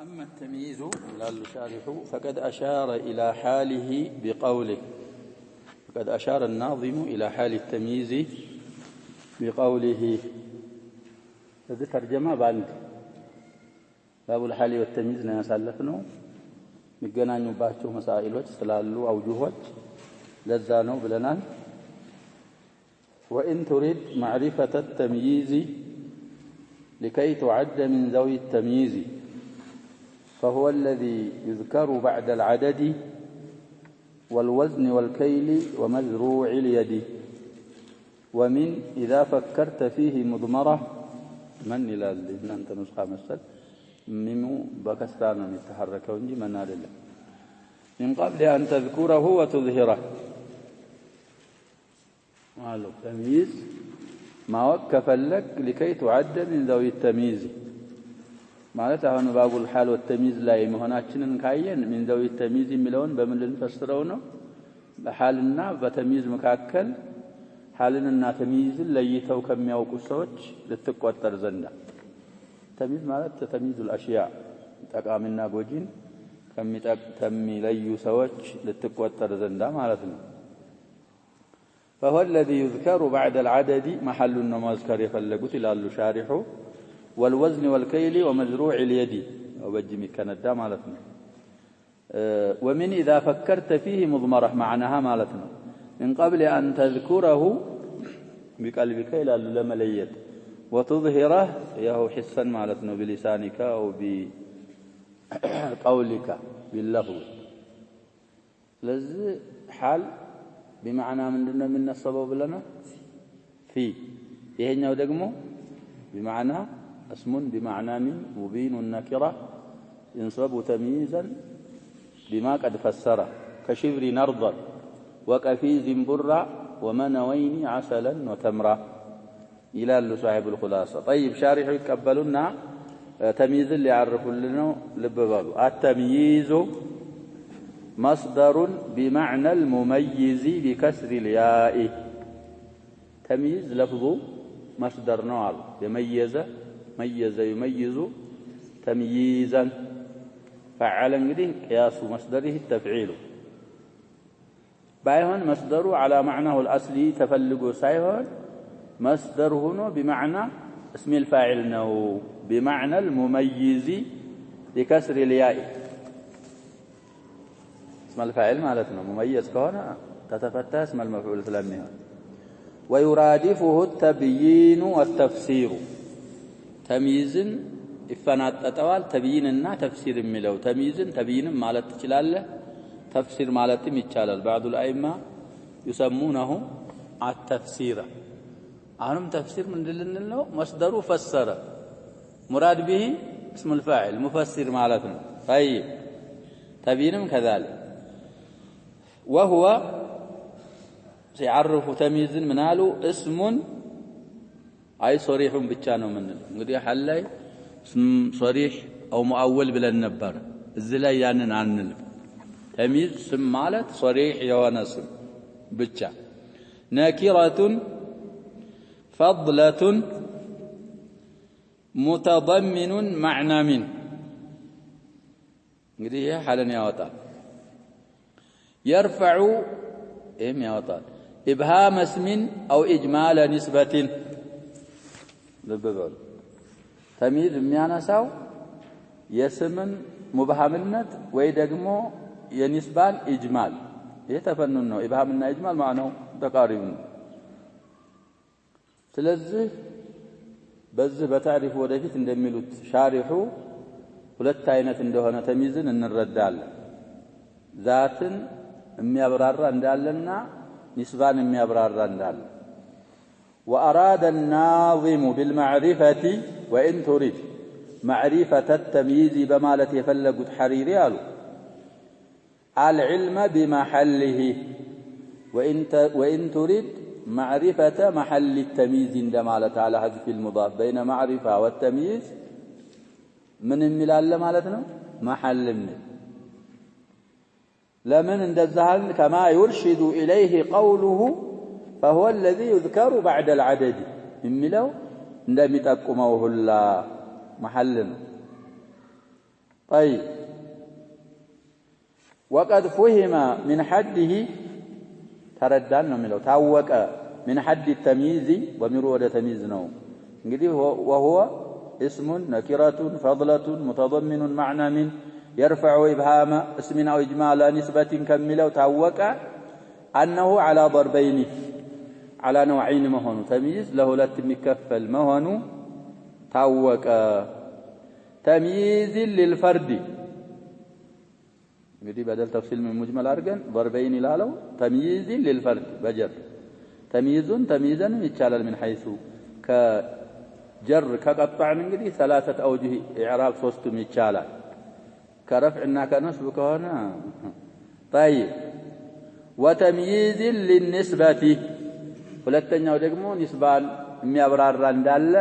أما التمييز لا الشارح فقد أشار إلى حاله بقوله فقد أشار الناظم إلى حال التمييز بقوله هذا ترجمة بعد باب الحال والتمييز نسالفنه የሚገናኙባቸው مسائሎች ስላሉ አውጁሆች ለዛ ነው ብለናል وإن تريد معرفة التمييز لكي تعد من ذوي التمييز فهو الذي يذكر بعد العدد والوزن والكيل ومزروع اليد ومن إذا فكرت فيه مضمرة من إلى اللي أنت نسخة مثل ميمو بكسران يتحرك ونجي من الله من قبل أن تذكره وتظهره قالوا تمييز ما وقف لك لكي تعد من ذوي التمييز معناتها هنا باب الحال والتمييز لا مهناችንን ካየን من ذوي التمييز የሚለውን በምን ልንፈስረው ነው በሐልና በተምይዝ መካከል ሐልንና ተምይዝን ለይተው ከሚያውቁ ሰዎች ልትቆጠር ዘንዳ ተምይዝ ማለት ተምይዝ الاشياء ጠቃሚና ጎጂን ከሚለዩ ሰዎች ልትቆጠር ዘንዳ ማለት ነው فهو الذي يذكر بعد العدد محل المذكر يفلقت الى الشارح والوزن والكيل ومزروع اليد وبجمي كندا معناتنا ومن إذا فكرت فيه مضمرة معناها معناتنا من قبل أن تذكره بقلبك إلى لمليت وتظهره يهو حسا معناتنا بلسانك أو بقولك باللفظ لذ حال بمعنى من السبب لنا في يهنيو دغمو بمعنى اسم بمعنى من مبين النكرة ينصب تمييزا بما قد فسره كشبر نرضا وكفيز برا ومنوين عسلا وتمرا إلى صاحب الخلاصة طيب شارح يقبلنا تمييز اللي يعرفوا لنا لببابو التمييز مصدر بمعنى المميز بكسر الياء تمييز لفظه مصدر نوع يميز ميز يميز تمييزا فعل انجدي قياس مصدره التفعيل بايهون مصدره على معناه الأصلي تفلقه سايهون مصدر هنا بمعنى اسم الفاعل نو بمعنى المميز بكسر الياء اسم الفاعل مالتنا مميز كونه تتفتى اسم المفعول فلانه ويرادفه التبيين والتفسير تمييزن ይፈናጠጣዋል ተብይንና ተፍሲር የሚለው ተምይዝን ተብይንም ማለት ይችላል ተፍሲር ማለትም ይቻላል بعض الائمه يسمونه التفسير አሁንም ተፍሲር ምንድነው ነው መስደሩ ፈሰረ مراد به اسم الفاعل مفسر ማለት ነው طيب تبيينم كذلك وهو ሲعرف تمييزን ምናሉ اسم اي صريح ብቻ ነው ምንል እንግዲህ ሐል ላይ صريح او مؤول ብለን ነበር እዚህ ላይ ያንን አንል ተምይዝ ስም ማለት صريح የሆነ ስም ብቻ نكرة فضلة متضمن معنى من እንግዲህ ይሄ ሐልን ያወጣል يرفع ايم ያወጣል ابهام اسم او اجمال نسبة لببال تمييز የሚያነሳው የስምን ሙብሃምነት ወይ ደግሞ የንስባን ኢጅማል የተፈነን ነው ኢብሃምና ኢጅማል ማነው ተቃሪው ነው ስለዚህ በዚህ በታሪፍ ወደፊት እንደሚሉት ሻሪሑ ሁለት አይነት እንደሆነ ተምይዝን እንረዳለን ዛትን የሚያብራራ እንዳለና ንስባን የሚያብራራ እንዳለ وأراد الناظم بالمعرفة وإن تريد معرفة التمييز بمالة يفلقت حريري قالوا العلم بمحله وإن تريد معرفة محل التمييز عندما على حذف المضاف بين معرفة والتمييز من الملال مالتنا محل من لمن اندزهل كما يرشد إليه قوله فهو الذي يذكر بعد العدد የሚለው እንደሚጠቁመው ሁላ محل طيب وقد فهم من حده تردان ነው የሚለው ታወቀ من حد التمييز ومرود تمييز ነው እንግዲህ وهو اسم نكرة فضلة متضمن معنى من يرفع إبهام اسم أو إجمال نسبة كملة تاوك أنه على ضربين على نوعين مهون تمييز له لا تمكفل مهون تاوك تمييز للفرد يدي بدل تفصيل من مجمل أرجن ضربين لا له تمييز للفرد بجر تمييزا يتشالل من حيث كجر كقطع نجدي ثلاثة أوجه إعراب صوستم يتشالل كرفعنا كنصب كهنا طيب وتمييز للنسبة ሁለተኛው ደግሞ ንስባን የሚያብራራ እንዳለ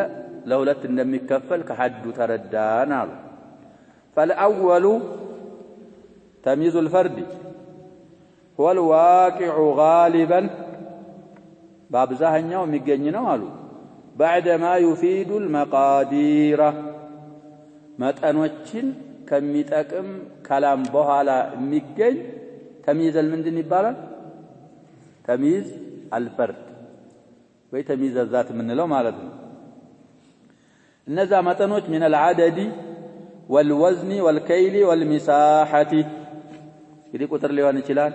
ለሁለት እንደሚከፈል ከሐዱ ተረዳን አሉ فالأول تمييز الفرد هو الواقع غالبا በአብዛኛው የሚገኝ ነው አሉ بعد ما يفيد المقادير መጠኖችን ከሚጠቅም ከላም በኋላ የሚገኝ تمييز ምንድን ይባላል تمييز الفرد ወይ تمييز الذات ምንለው ማለት ነው እነዛ መጠኖች من العدد والوزن والكيل والمساحة እንግዲህ ቁጥር ሊሆን ይችላል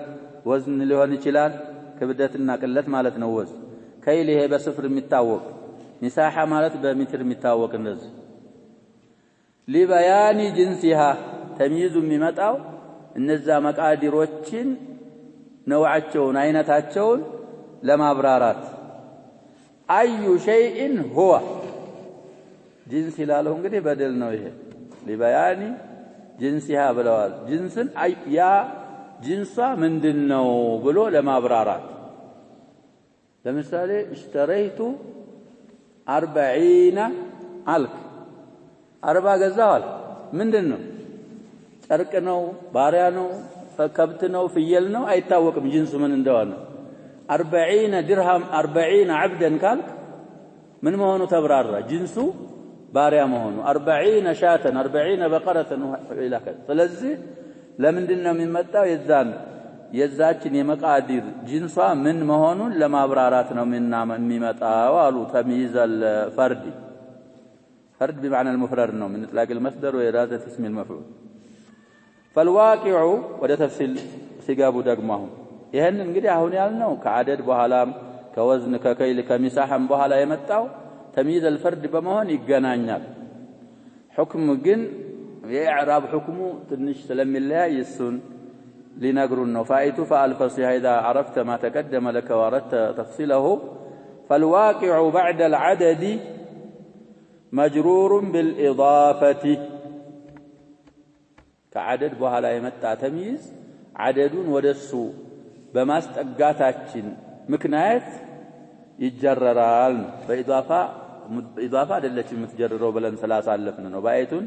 ወዝን ሊሆን ይችላል ክብደትና ቅለት ማለት ነው ወዝ ከይል ይሄ በስፍር የሚታወቅ مساحة ማለት በሜትር የሚታወቅ እንደዚህ لبيان جنسها تمييز የሚመጣው እነዛ መቃዲሮችን ነውዓቸውን አይነታቸውን ለማብራራት أي شيء هو جنس ላለው እንግዲህ በደል ነው ይሄ لبيان جنسها ብለዋል ጅንስን ያ ጅንሷ ምንድነው ብሎ ለማብራራት ለምሳሌ اشتريت 40 አልክ 40 ገዛዋል ምንድነው ጨርቅ ነው ባሪያ ነው ከብት ነው ፍየል ነው አይታወቅም ጅንሱ ምን እንደሆነ 40 درهم 40 عبدا ካልክ ምን መሆኑ ተብራራ ጅንሱ ባሪያ መሆኑ 40 شاة 40 بقرة الى كذا ስለዚህ ለምንድነው የሚመጣው የዛችን የመቃዲር ጅንሷ ምን መሆኑን ለማብራራት ነው የሚመጣው አሉ تمييز الفرد فرد بمعنى المفرد ነው من اطلاق المصدر واراده اسم المفعول فالواقع ወደ ተፍሲል ሲጋቡ ደግሞ ይሄን እንግዲህ አሁን ያልነው ከአደድ በኋላም ከወዝን ከከይል ከሚሳሐም በኋላ የመጣው تمييز الفرد በመሆን ይገናኛል حكم ግን የኢዕራብ حكሙ ትንሽ ስለሚለያይ እሱን ሊነግሩን ነው فائቱ فالفصيح اذا عرفت ما تقدم لك وردت تفصيله فالواقع بعد العدد مجرور بالإضافة كعدد በኋላ የመጣ ተምይዝ عددون ወደሱ በማስጠጋታችን ምክንያት ይጀረራል በኢዳፋ አይደለችም የምትጀረረው ብለን ስላሳለፍን ነው ባይቱን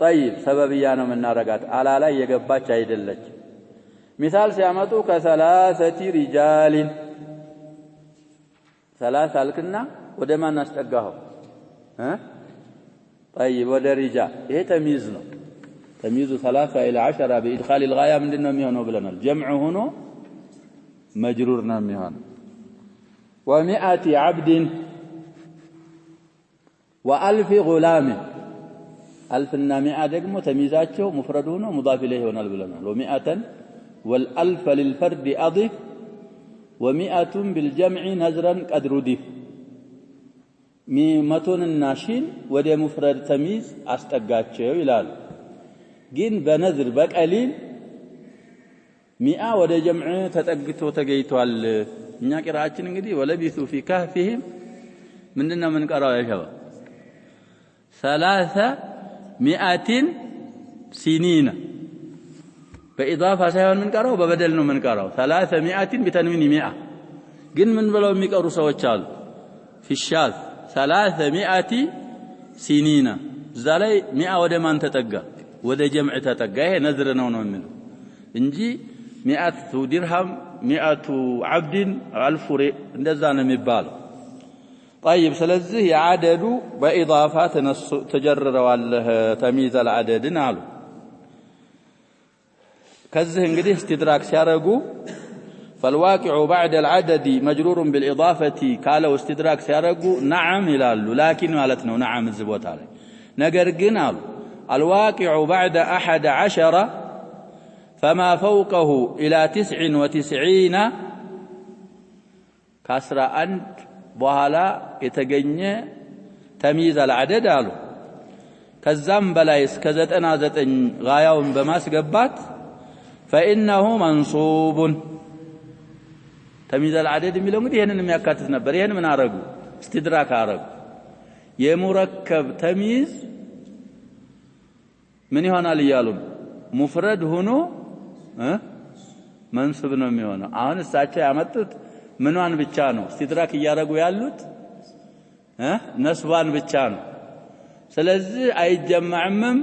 طيب ሰበብያ ነው የምናረጋት አላ ላይ የገባች አይደለች ሚሳል ሲያመጡ ከሰላሰቲ ሪጃሊን ሰላሳ አልክና ወደ ማን አስጠጋኸው طيب ወደ ሪጃል ይሄ ተምይዝ ነው تمييز 3 إلى 10 بإدخال الغاية من دينهم يهونو بلنا الجمع هنا مجرورنا ميهان 100 عبد و1000 غلام 1000 100 ደግሞ ተሚዛቸው مفرد ሆኖ مضاف إليه ይሆናል ብለናል و100 والألف للفرد أضف و100 بالجمع نزرا قد ردف ميمتونና ሺን ወደ مفرد ተሚዝ አስጠጋቸው ይላል ግን በነዝር በቀሊል 100 ወደ ጀምዕ ተጠግቶ ተገይቷል እኛ ቂራአችን እንግዲህ ወለቢሱ في كهفهم ምንድነው ምን ቀራው ያሻው 300 سنين በኢዳፋ ሳይሆን ምን ቀራው በበደል ነው ምን ቀራው 300 بتنوين 100 ግን ምን ብለው የሚቀሩ ሰዎች አሉ في الشاذ 300 سنين እዛ ላይ 100 ወደ ማን ተጠጋ ወደ ጀምዕ ተጠጋ ይሄ ነዝር ነው የሚለው እንጂ 100 درهم 100 عبد 1000 እንደዛ ነው የሚባለው طيب ስለዚህ የዓደዱ በኢዳፋ ተጀረረዋል ተሚይዝ العدد አሉ كزه انجدي استدراك سيارقو فالواقع بعد العدد مجرور بالإضافة قالوا استدراك سيارقو نعم يلالو لكن مالتنا نعم الزبوت عليه نقرقنا الواقع بعد 11 فما فوقه إلى 99 كسر أنت بوهلا يتجني تمييز العدد قالوا كزام بلايس كزتنا زتن غايون بماس قبات فإنه منصوب تمييز العدد ميلو እንግዲህ ይሄንን የሚያካትት ነበር ይሄን ምን አረጉ استدراك አረጉ የሙረከብ ተምይዝ ምን ይሆናል ይያሉ ሙፍረድ ሆኖ መንሱብ ነው የሚሆነው አሁን እሳቸው ያመጡት ምንዋን ብቻ ነው استدراك እያረጉ ያሉት ነስባን ብቻ ነው ስለዚህ አይጀማዕም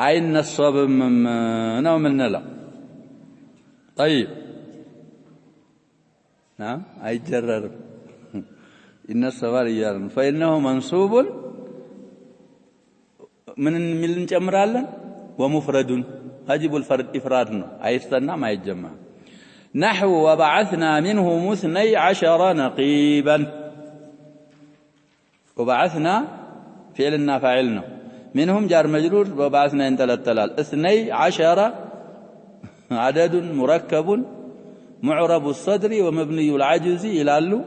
አይነሰብም ነው ምንለው طيب نعم አይጀረር ይነሰባል ይያልን فإنه منصوب من እንጨምራለን ومفرد واجب الفرد افراد ነው አይስተናም አይጀማም نحو وبعثنا منهم 12 نقيبا وبعثنا فعلنا فاعلنا منهم جار مجرور وبعثنا انتلتلال 12 عدد مركب معرب الصدر ومبني العجز يلالو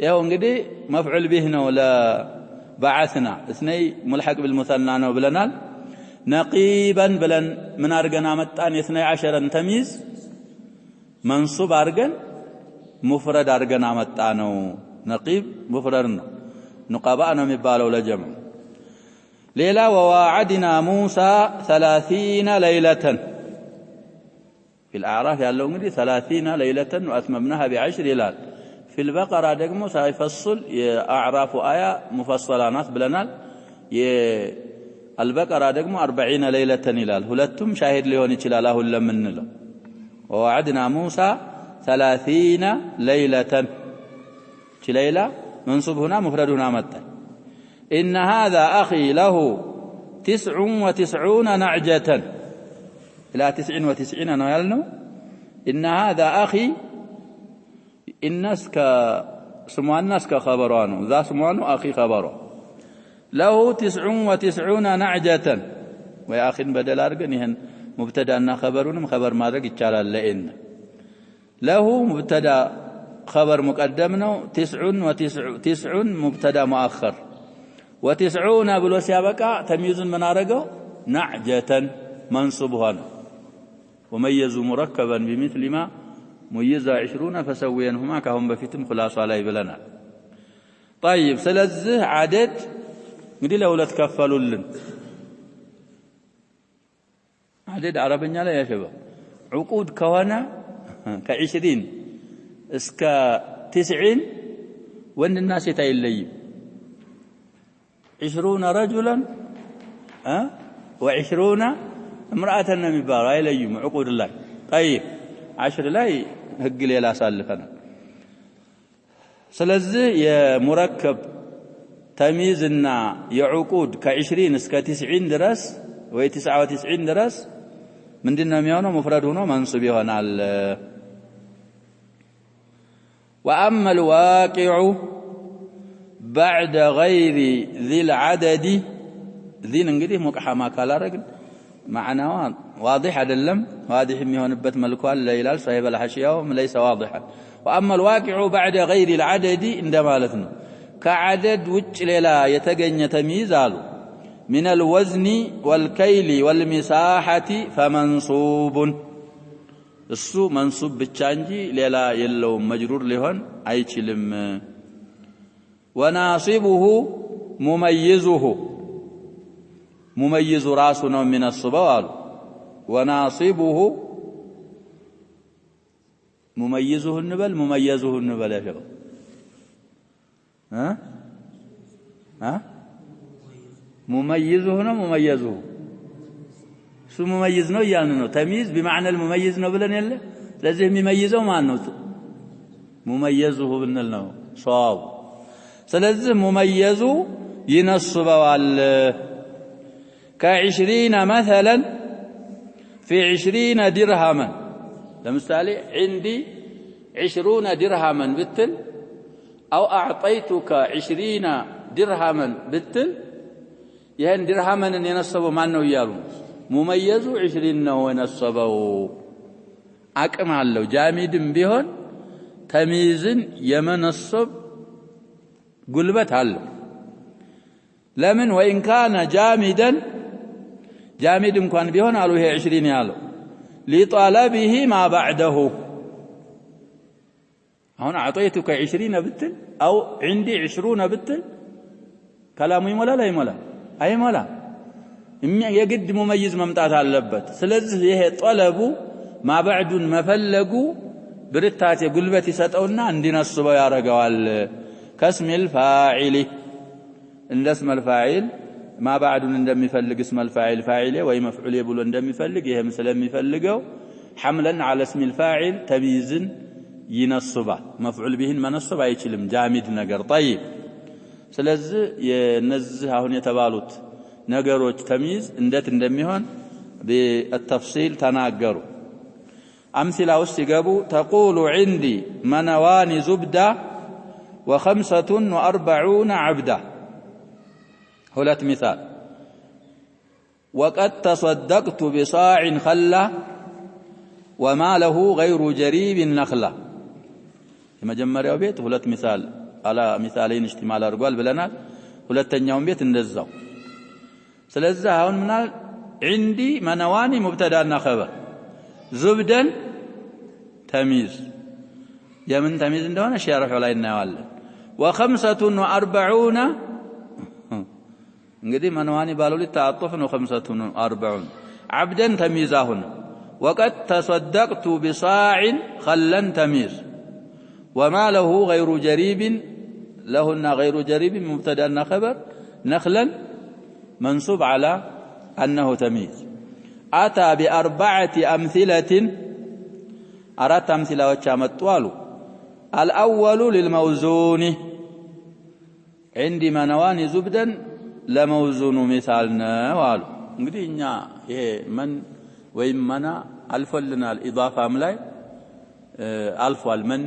ياو እንግዲህ مفعول به ነው ለبعثنا اثني ملحق بالمثنى ነው ብለናል نقيبا بلن من አርገና መጣን 12 ተምይዝ منصوب አርገን مفرد አርገና መጣ ነው نقيب مفرد ነው نقباء ነው የሚባለው ለጀምዕ ሌላ وواعدنا موسى 30 ليلة في الأعراف ያለው እንግዲህ 30 ليلة وأتممناها ب10 ይላል في البقرة ደግሞ ሳይፈصل የአዕራፉ አያ ሙፈሰላናት ብለናል የአልበቀራ ደግሞ 40 ليلة ይላል ሁለቱም ሻሂድ ሊሆን ይችላል አሁን ለምንለው ووعدنا موسى 30 ليلة ليلة منصوب هنا مفرد هنا متى إن هذا أخي له 99 نعجة إلى 99 نوالنو إن هذا أخي الناس سموا الناس كخبرانه ذا سموانه أخي خبره له 99 نعجة ويا أخي بدل أرقنهن مبتدا أن خبرونهم خبر ما ذاك يتشال لئن له مبتدا خبر مقدمنا 99 مبتدا مؤخر 90 بلو سيابقى تمييز من أرقه نعجة منصوب هنا وميزوا مركبا بمثل ما ميز 20 فسوينهما كهم بفتم خلاص عليه بلنا طيب سلزه عدد እንግዲህ ለሁለት ከፈሉልን عدد عربኛ ላይ ያሸበ عقود ከሆነ ከ20 እስከ 90 ወንድና ሴት አይለይም 20 رجلا و20 امرأة የሚባለው አይለይም عقود ላይ طيب 10 ላይ ህግ ሌላ አሳልፈናል ስለዚህ የሙረከብ ተምይዝና የዑቁድ ከ20 እስከ 90 ድረስ ወይ 99 ድረስ ምንድነው የሚሆነው مفرد ሆኖ منصوب ይሆናል واما الواقع بعد غير ذي العدد ذين እንግዲህ ሙቀሐማ ካላረግን معناه واضح አይደለም واضح የሚሆንበት መልኩ አለ ይላል صاحب الحاشية ليس واضحا واما الواقع بعد غير العدد እንደማለት ነው كعدد ውጭ ሌላ የተገኘ ተምይዝ አሉ من الوزن والكيل والمساحة فمنصوب እሱ منصوب ብቻ እንጂ ሌላ የለውም مجرور ሊሆን አይችልም وناصبه مميزه مميز ራሱ ነው የሚነስበው አሉ وناصبه مميزه እንበል مميزه እንበል ያለው مميزه ነው مميزه እሱ مميز ነው ያንን ነው ተምይዝ بمعنى المميز ነው ብለን ያለ ስለዚህ የሚመይዘው ማን ነው مميزه ብንል ነው ሷው ስለዚህ مميز ينصبዋል كعشرين مثلا في 20 درهما لمثالي عندي 20 درهما بتل أو أعطيتك 20 درهما بتل يعني درهما ينصبوا معنه يالون مميزوا 20 ነው የነሰበው አቅም አለው ጃሚድም ቢሆን ተሚዝን የመነሰብ ጉልበት አለው ለምን ወይን ካነ ጃሚደን ጃሚድ እንኳን ቢሆን አሉ ይሄ 20 ያለው لطلبه ما بعده هنا اعطيتك 20 بتل او عندي 20 بتل كلامه يمولا لا يمولا አይሞላ የግድ ሙመይዝ መምጣት አለበት ስለዚህ ይሄ ጠለቡ ማባዕዱን መፈለጉ ብርታቴ ጉልበት ይሰጠውና እንዲነስበው ያረጋዋል ከስሚል ፋዒል እንደ እስመል ፋዒል ማባዕዱን እንደሚፈልግ እስመል ፋዒል ፋዒል ወይ መፍዑል ብሎ እንደሚፈልግ ይሄም ስለሚፈልገው ሐምለን على እስሚል ፋዒል ተሚዝን ይነስባል መፍዑል ቢሂን መነስብ አይችልም ጃሚድ ነገር طيب ስለዚህ የነዚህ አሁን የተባሉት ነገሮች ተሚዝ እንዴት እንደሚሆን በተፍሲል ተናገሩ امثله وسيغبو تقول عندي منوان زبده و45 عبدا هلت مثال وقد تصدقت بصاع خله وما له غير جريب النخله የመጀመሪያው ቤት ሁለት مثال على مثالين اشتمال አድርጓል ብለናል ሁለተኛውን ቤት እንደዛው ስለዚህ አሁን ምናል عندي منواني مبتدانا خبر زبدا تميز የምን ተሚዝ እንደሆነ ሸርሑ ላይ እናያለን و45 እንግዲህ منواني ባለው ሊተዓطፍ ነው 45 عبدا تميزهن وقد تصدقت بصاع خلا تميز وما له غير جريب لهن غير جريب مبتدا خبر نخلا منصوب على أنه تمييز أتى ب4 أمثلة أرات أمثلة وشامتوالو الأول للموزون عندي منوان زبدا لموزون مثالنا والو እንግዲህ እኛ ይሄ من ወይም መና አልፈልናል ኢዳፋም ላይ አልፏል من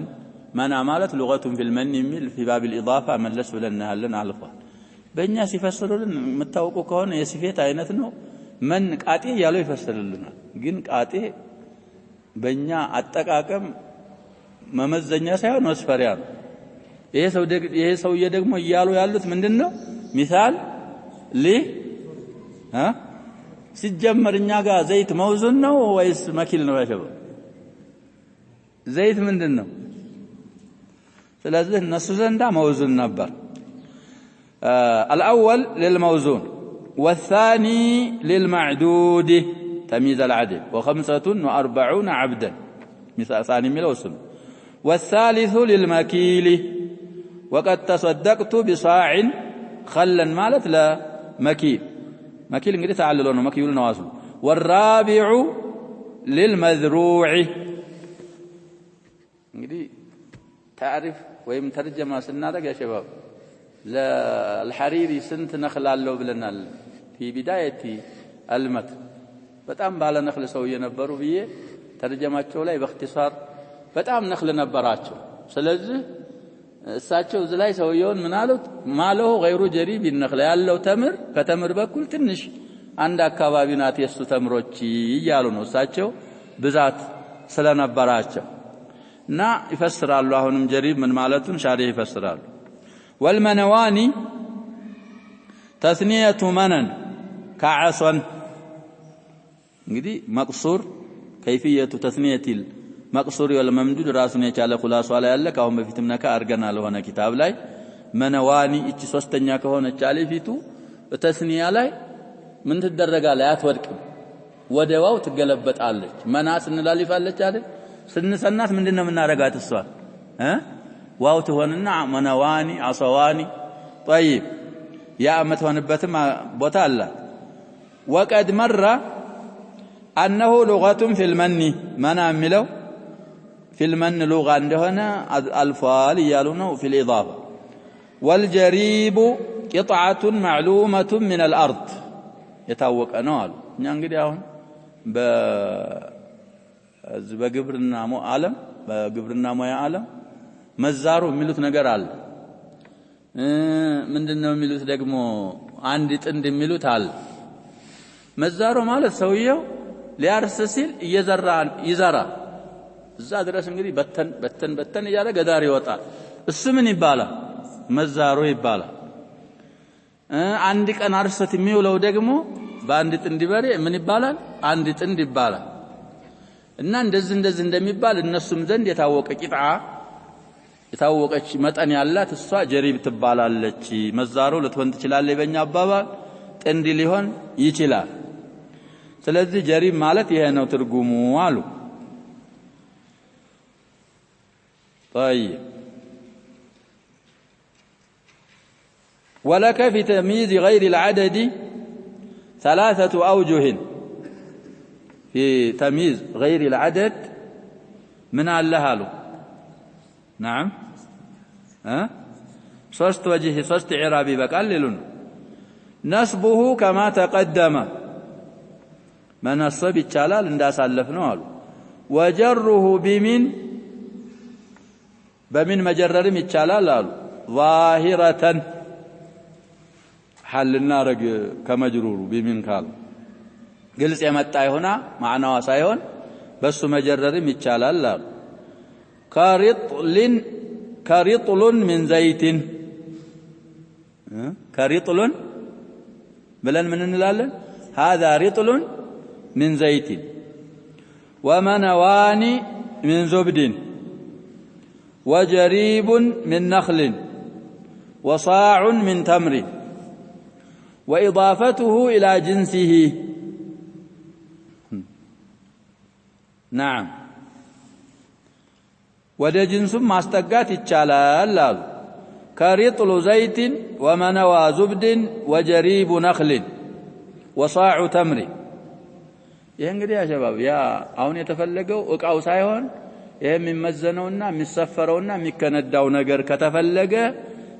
منا ማለት لغة في المن የሚል في باب الإضافة መለስ ብለናልን አልፏል በእኛ ሲፈስሩልን መታወቁ ከሆነ የሲፌት አይነት ነው من ቃጤ ያለው ይፈስርልናል ግን ቃጤ በእኛ አጠቃቀም መመዘኛ ሳይሆን መስፈሪያ ነው ይሄ ሰውዬ ደግሞ ይያሉ ያሉት ምንድነው ሚሳል ሲጀመር እኛ ጋር ዘይት መውዙን ነው ወይስ መኪል ነው ያሸበው ዘይት ምንድነው ስለዚህ እነሱ ዘንዳ መውዙን ነበር الأول للموزون والثاني للمعدود تمييز العدد و45 عبدا مثال ثاني من الوسم والثالث للمكيل وقد تصدقت بصاع خلا مالت لا مكيل مكيل انقدي تعللونه مكيل نواصل والرابع للمذروع انقدي تعرف ويم ترجمه سنادق يا شباب للحريري سنت نخلاله بلنال في بدايه المتن በጣም ባለ ነخل ሰው የነበሩ ብዬ ተርጀማቸው ላይ በእختصار በጣም ነخل ነበራቸው ስለዚህ እሳቸው እዚህ ላይ ሰውየውን ምን አሉት ማለው غير جريب النخل ያለው ተምር ከተምር በኩል ትንሽ አንድ አካባቢ ናት የሱ ተምሮች ይያሉ ነው እሳቸው ብዛት ስለነበራቸው እና ይፈስራሉ አሁንም جريب ምን ማለቱን ሻሪህ ይፈስራሉ والمنواني تثنية منن كعصا እንግዲህ مقصور كيفية تثنية المقصور والممدود ራሱን የቻለ خلاص ላይ ያለ ካሁን በፊትም ነካ አርገናል ሆነ ኪታብ ላይ منواني እቺ ሶስተኛ ከሆነች አለፊቱ ተስኒያ ላይ ምን ትደረጋለች አትወድቅም ወደዋው ትገለበጣለች መናስ እንላልፋለች አይደል ስንሰናት ምንድነው የምናረጋት እሷ واو تهوننا منواني عصواني طيب يا متهونبتم بوتا الله وقد مر انه لغه في المن منا ملو في المن لغه عندنا الفال يالونه في الاضافه والجريب قطعه معلومه من الارض يتوق انوال እኛ እንግዲህ አሁን በግብርና ዓለም በግብርና ሙያ ዓለም መዛሩ የሚሉት ነገር አለ ምንድነው የሚሉት ደግሞ አንድ ጥንድ የሚሉት አለ መዛሩ ማለት ሰውየው ሊያርስ ሲል ይዘራ እዛ ድረስ እንግዲህ በተን እያለ ገዳር ይወጣል እሱ ምን ይባላል መዛሩ ይባላል አንድ ቀን አርሰት የሚውለው ደግሞ በአንድ ጥንድ በሬ ምን ይባላል አንድ ጥንድ ይባላል እና እንደዚህ እንደሚባል እነሱም ዘንድ የታወቀ ቂጣ የታወቀች መጠን ያላት እሷ ጀሪብ ትባላለች መዛሩ ልትሆን ትችላለች በእኛ አባባል ጥንድ ሊሆን ይችላል ስለዚህ ጀሪብ ማለት ይሄ ነው ትርጉሙ አሉ طيب ولك في تمييز غير العدد 3 أوجه في تمييز غير العدد من الله له نعم ሶስት وجه ሶስት ኢዕራብ ይበቃልሉን نسبه كما تقدم منصب ይቻላል እንዳሳለፍ ነው አሉ وجره بمن مجررም ይቻላል አሉ ظاهرة حلنا رج كمجرور بمن قال ግልጽ የመጣ ይሆና ማዕናዋ ሳይሆን በሱ መጀረርም ይቻላል አሉ كرطل من زيت كرطل بلن من እንላለን هذا رطل من زيت ومنوان من زبد وجريب من نخل وصاع من تمر وإضافته إلى جنسه نعم ወደ ጅንሱም ማስጠጋት ይቻላል አሉ كرطل زيت ومنوى زبد وجريب نخل وصاع تمر ይሄ እንግዲህ ያ ሸባብ ያ አሁን የተፈለገው ዕቃው ሳይሆን ይሄ የሚመዘነውና የሚሰፈረውና የሚከነዳው ነገር ከተፈለገ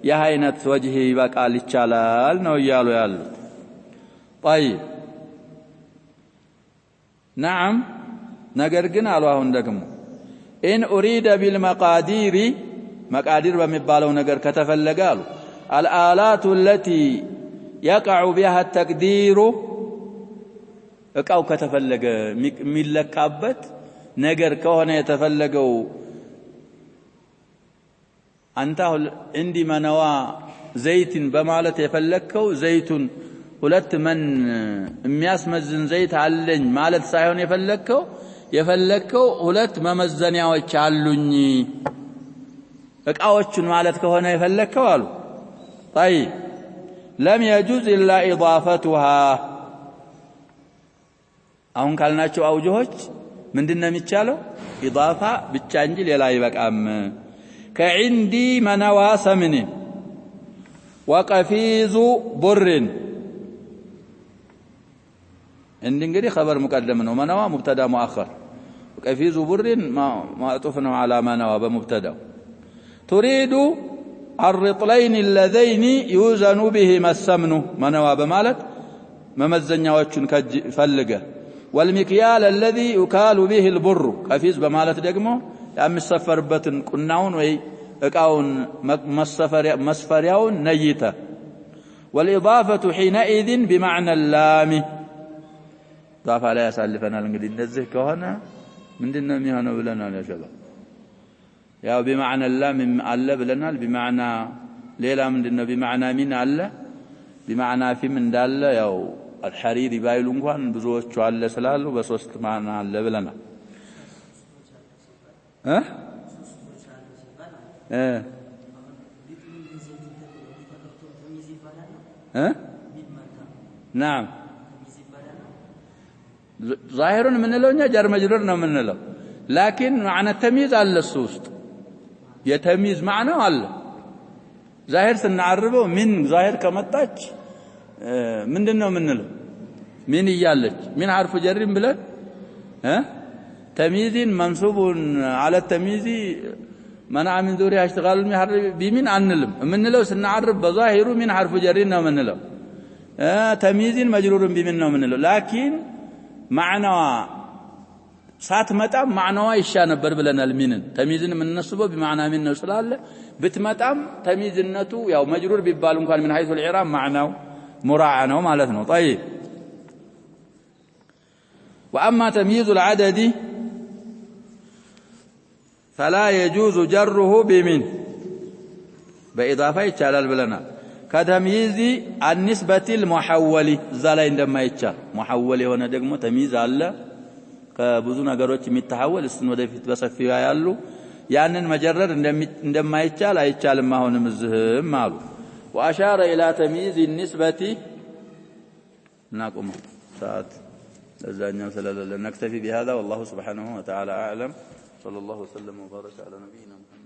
የአይነት ወጅህ ይበቃል ይቻላል ነው ይያሉ ያሉት طيب نعم ነገር ግን አሉ አሁን ደግሞ إن أريد بالمقادير مقادير بمبالو نجر كتفلق قالوا الآلات التي يقع بها التقدير أو كتفلق ملكابت نجر كونه يتفلقوا أنته عندي منوى زيت بمالة يفلقوا زيت ولت من مياس مزن زيت علن مالت سايون يفلقوا የፈለከው ሁለት መመዘኛዎች አሉኝ እቃዎቹን ማለት ከሆነ የፈለከው አሉ طيب لم يجوز الا اضافتها አሁን ካልናቸው አውጆች ምንድነው የሚቻለው ኢዳፋ ብቻ እንጂ ሌላ ይበቃም كعندي منوى سمن وقفيز بر እንግዲህ خبر مقدم ነው منوى مبتدا مؤخر وقفيز بر معطوفنا على منوى بمبتدا تريد الرطلين اللذين يوزن بهما السمن منوى بمالت ممزنياዎቹን ፈልገ والمكيال الذي يكال به البر قفيز بمالت ደግሞ የሚሰፈርበትን ቁናውን ወይ እቃውን መስፈሪያውን ነይተ والإضافة حينئذ بمعنى اللام ضاف على يسالفنا እንግዲህ እንደዚህ ከሆነ ምንድነው የሚሆነው ብለናል ያ ሸባብ ያው بمعنى اللام አለ ብለናል بمعنى ሌላ ምንድነው بمعنى من አለ بمعنى في ምን እንዳለ ያው الحريري ባይሉ እንኳን ብዙዎቹ አለ ስላሉ በሶስት ማዕና አለ ብለናል نعم ظاهر منلو እኛ ጀር መጅሩር ነው منلو لكن معنى التمييز على السوست يتمييز معناه አለ ظاهر ስናعرበው من ظاهر ከመጣች ምንድነው منلو من ይያለች من حرف جر ብለን تمييز منصوب على التمييز منع من ذوري اشتغال بمن انلم منلو سنعرب بظاهر من حرف جر ነው منلو تمييز مجرور بمن ነው منلو لكن ማዕናዋ ሳትመጣም ማዕናዋ ይሻ ነበር ብለናል ሚንን ተሚዝን የምንነስበው بمعنى من ነው ስላለ ብትመጣም ተሚዝነቱ ያው መጅሩር ቢባል እንኳን من حيث الإعراب ማዕናው ሙራዓ ነው ማለት ነው طيب واما تمييز العدد فلا يجوز جره بمن باضافه ይቻላል ብለናል كتمييز النسبة المحول እዛ ላይ እንደማይቻል محول የሆነ ደግሞ ተሚዝ አለ ከብዙ ነገሮች የሚተሐወል እሱን ወደፊት በሰፊው ያያሉ ያንን መጀረድ እንደማይቻል አይቻልም አሁንም እዝህም አሉ واشار الى تمييز النسبة نقوم ساعات لزانيا سلالة نكتفي بهذا والله سبحانه وتعالى اعلم صلى الله وسلم وبارك على نبينا محمد